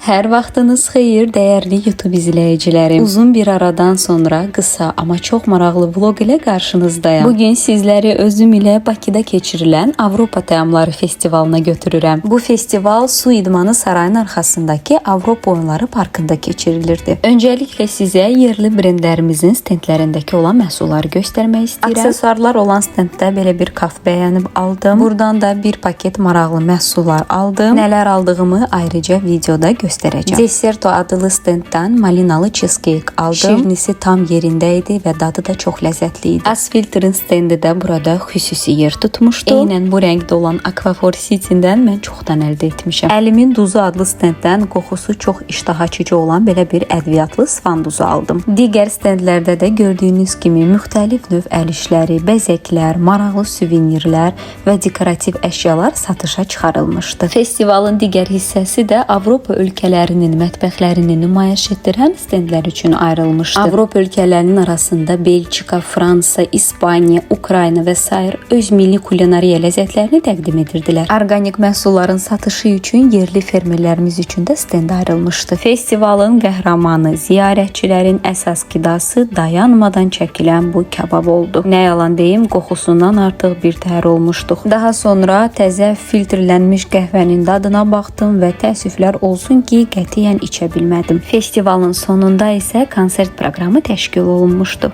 Hər vaxtınız xeyir, dəyərli YouTube izləyicilərim. Uzun bir aradan sonra qısa, amma çox maraqlı vlog ilə qarşınızdayım. Bugün sizləri özüm ilə Bakıda keçirilən Avropa Təamları Festivalına götürürəm. Bu festival Su İdmanı Sarayının arxasındakı Avropa Oyunları Parkında keçirilirdi. Öncəliklə sizə yerli brendlərimizin stendlərindəki olan məhsulları göstərmək istəyirəm. Aksesuarlar olan stenddə belə bir kaf bəyənib aldım. Buradan da bir paket maraqlı məhsullar aldım. Nələr aldığımı ayrıca videoda göstərəcəm. Deserto adlı stenddən malinalı cheesecake aldım. Şirnisi tam yerində idi və dadı da çox ləzzətli idi. Asfiltrin stendi də burada xüsusi yer tutmuşdu. Eynən bu rəngdə olan Aquaphor City'dən mən çoxdan əldə etmişəm. Əlimin duzu adlı stenddən qoxusu çox iştah açıcı olan belə bir ədviyyatlı svan duzu aldım. Digər stendlərdə də gördüyünüz kimi müxtəlif növ əl işləri, bəzəklər, maraqlı suvenirlər və dekorativ əşyalar satışa çıxarılmışdı. Festivalın digər hissəsi də Avropa ölkələrinin mətbəxlərini nümayiş etdirən stendlər üçün ayrılmışdı. Avropa ölkələrinin arasında Belçika, Fransa, İspaniya, Ukrayna və sair öz milli kulinariya ləzzətlərini təqdim edirdilər. Orqanik məhsulların satışı üçün yerli fermerlərimiz üçün də stend ayrılmışdı. Festivalın qəhrəmanı, ziyarətçilərin əsas qidası dayanmadan çəkilən bu kabab oldu. Nə yalan deyim, qoxusundan artıq bir təhər olmuşduq. Daha sonra təzə filtrlənmiş qəhvənin dadına baxdım və təəssüflər olsun ki, qətiyyən içə bilmədim. Festivalın sonunda isə konsert proqramı təşkil olunmuşdu.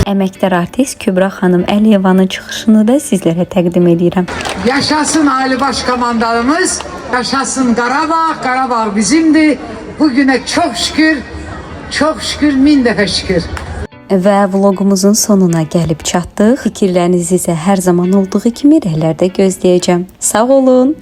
Əməkdar artist Kübra xanım Əliyevanın çıxışını da sizlərə təqdim edirəm. Yaşasın Ali Baş Komandanımız, yaşasın Qarabağ, Qarabağ bizimdir. Bugüne çok şükür, min dəfə şükür. Və vlogumuzun sonuna gəlib çatdıq. Fikirlərinizi isə hər zaman olduğu kimi rəylərdə gözləyəcəm. Sağ olun.